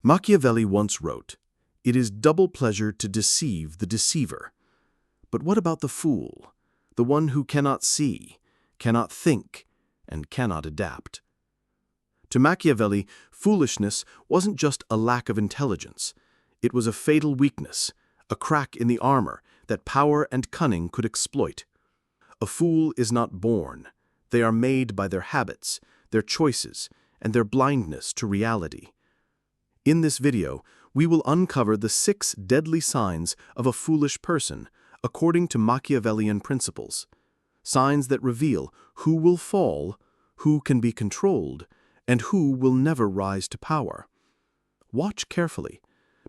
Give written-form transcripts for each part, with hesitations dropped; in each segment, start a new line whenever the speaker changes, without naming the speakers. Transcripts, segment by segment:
Machiavelli once wrote, "It is double pleasure to deceive the deceiver." But what about the fool, the one who cannot see, cannot think, and cannot adapt? To Machiavelli, foolishness wasn't just a lack of intelligence. It was a fatal weakness, a crack in the armor that power and cunning could exploit. A fool is not born. They are made by their habits, their choices, and their blindness to reality. In this video, we will uncover the 6 deadly signs of a foolish person according to Machiavellian principles. Signs that reveal who will fall, who can be controlled, and who will never rise to power. Watch carefully,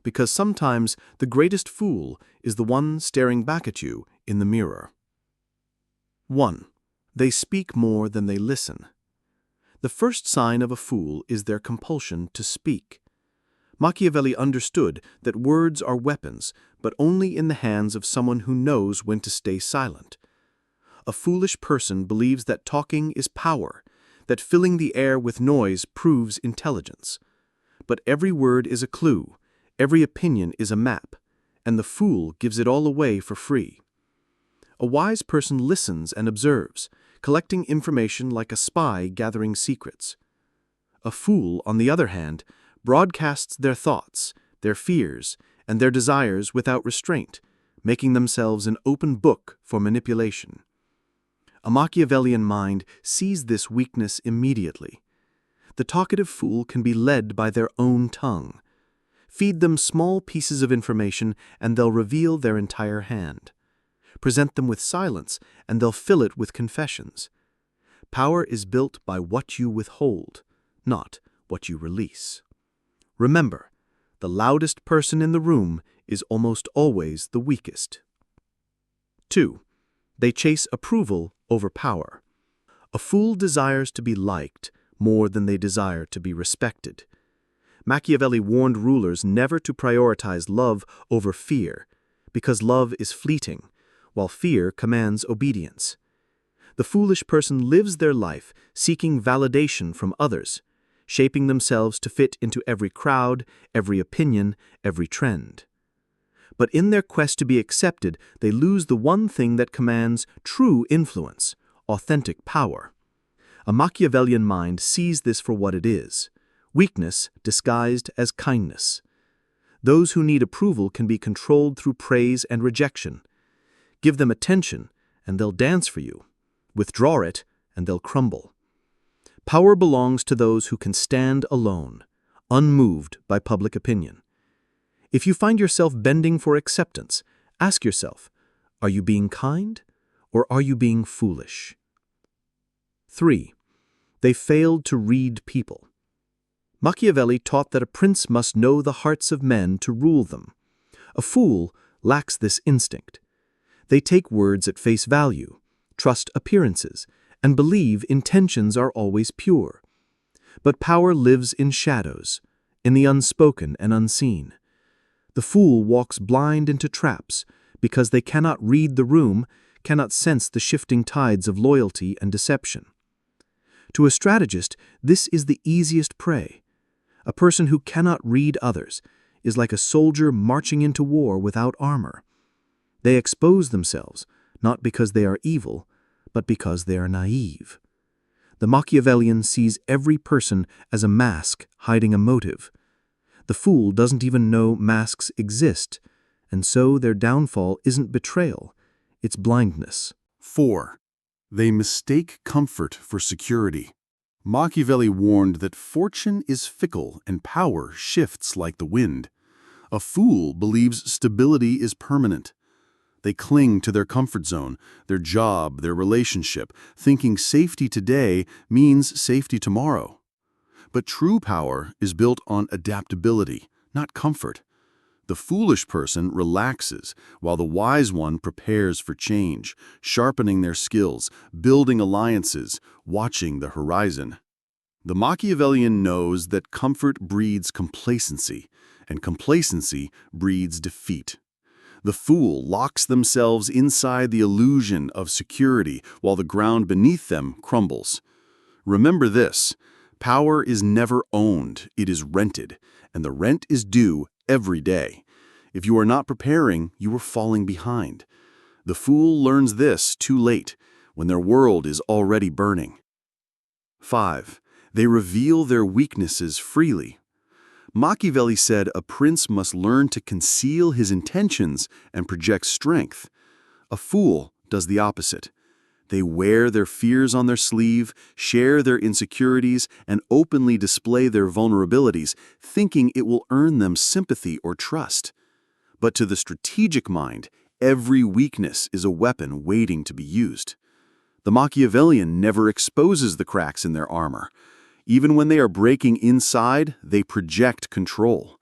because sometimes the greatest fool is the one staring back at you in the mirror. 1. They speak more than they listen. The first sign of a fool is their compulsion to speak. Machiavelli understood that words are weapons, but only in the hands of someone who knows when to stay silent. A foolish person believes that talking is power, that filling the air with noise proves intelligence. But every word is a clue, every opinion is a map, and the fool gives it all away for free. A wise person listens and observes, collecting information like a spy gathering secrets. A fool, on the other hand, broadcasts their thoughts, their fears, and their desires without restraint, making themselves an open book for manipulation. A Machiavellian mind sees this weakness immediately. The talkative fool can be led by their own tongue. Feed them small pieces of information and they'll reveal their entire hand. Present them with silence and they'll fill it with confessions. Power is built by what you withhold, not what you release. Remember, the loudest person in the room is almost always the weakest. 2. They chase approval over power. A fool desires to be liked more than they desire to be respected. Machiavelli warned rulers never to prioritize love over fear, because love is fleeting, while fear commands obedience. The foolish person lives their life seeking validation from others, shaping themselves to fit into every crowd, every opinion, every trend. But in their quest to be accepted, they lose the one thing that commands true influence, authentic power. A Machiavellian mind sees this for what it is, weakness disguised as kindness. Those who need approval can be controlled through praise and rejection. Give them attention, and they'll dance for you. Withdraw it, and they'll crumble. Power belongs to those who can stand alone, unmoved by public opinion. If you find yourself bending for acceptance, ask yourself, are you being kind or are you being foolish? 3. They failed to read people. Machiavelli taught that a prince must know the hearts of men to rule them. A fool lacks this instinct. They take words at face value, trust appearances, and believe intentions are always pure. But power lives in shadows, in the unspoken and unseen. The fool walks blind into traps because they cannot read the room, cannot sense the shifting tides of loyalty and deception. To a strategist, this is the easiest prey. A person who cannot read others is like a soldier marching into war without armor. They expose themselves, not because they are evil, but because they are naive. The Machiavellian sees every person as a mask hiding a motive. The fool doesn't even know masks exist, and so their downfall isn't betrayal, it's blindness.
4. They mistake comfort for security. Machiavelli warned that fortune is fickle and power shifts like the wind. A fool believes stability is permanent. They cling to their comfort zone, their job, their relationship, thinking safety today means safety tomorrow. But true power is built on adaptability, not comfort. The foolish person relaxes, while the wise one prepares for change, sharpening their skills, building alliances, watching the horizon. The Machiavellian knows that comfort breeds complacency, and complacency breeds defeat. The fool locks themselves inside the illusion of security while the ground beneath them crumbles. Remember this: Power is never owned, it is rented, and the rent is due every day. If you are not preparing, you are falling behind. The fool learns this too late, when their world is already burning. 5. They reveal their weaknesses freely. Machiavelli said a prince must learn to conceal his intentions and project strength. A fool does the opposite. They wear their fears on their sleeve, share their insecurities, and openly display their vulnerabilities, thinking it will earn them sympathy or trust. But to the strategic mind, every weakness is a weapon waiting to be used. The Machiavellian never exposes the cracks in their armor. Even when they are breaking inside, they project control.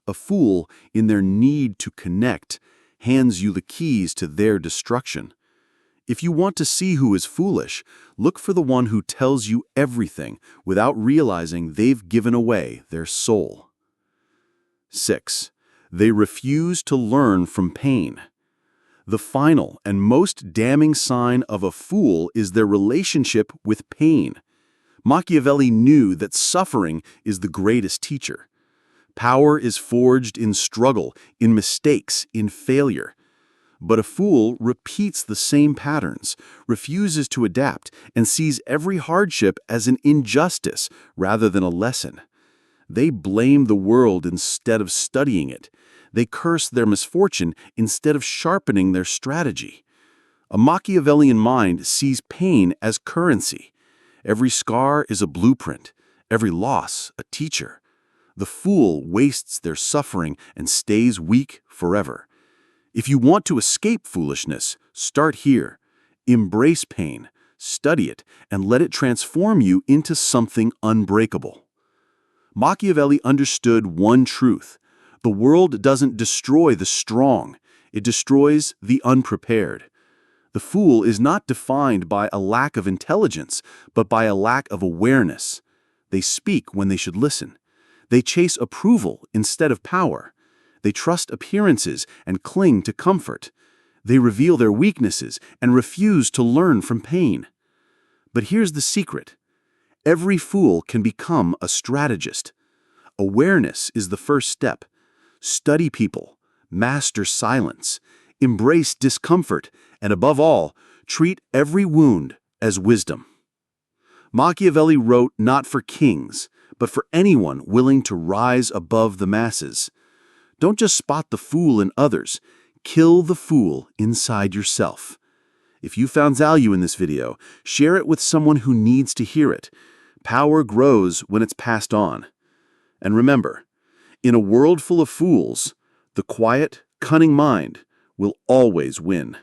A fool, in their need to connect, hands you the keys to their destruction. If you want to see who is foolish, look for the one who tells you everything without realizing they've given away their soul. 6. They refuse to learn from pain. The final and most damning sign of a fool is their relationship with pain. Machiavelli knew that suffering is the greatest teacher. Power is forged in struggle, in mistakes, in failure. But a fool repeats the same patterns, refuses to adapt, and sees every hardship as an injustice rather than a lesson. They blame the world instead of studying it. They curse their misfortune instead of sharpening their strategy. A Machiavellian mind sees pain as currency. Every scar is a blueprint, every loss a teacher. The fool wastes their suffering and stays weak forever. If you want to escape foolishness, start here. Embrace pain, study it, and let it transform you into something unbreakable. Machiavelli understood one truth. The world doesn't destroy the strong, it destroys the unprepared. The fool is not defined by a lack of intelligence, but by a lack of awareness. They speak when they should listen. They chase approval instead of power. They trust appearances and cling to comfort. They reveal their weaknesses and refuse to learn from pain. But here's the secret. Every fool can become a strategist. Awareness is the first step. Study people, master silence, embrace discomfort, and above all, treat every wound as wisdom. Machiavelli wrote not for kings, but for anyone willing to rise above the masses. Don't just spot the fool in others, kill the fool inside yourself. If you found value in this video, share it with someone who needs to hear it. Power grows when it's passed on. And remember, in a world full of fools, the quiet, cunning mind will always win.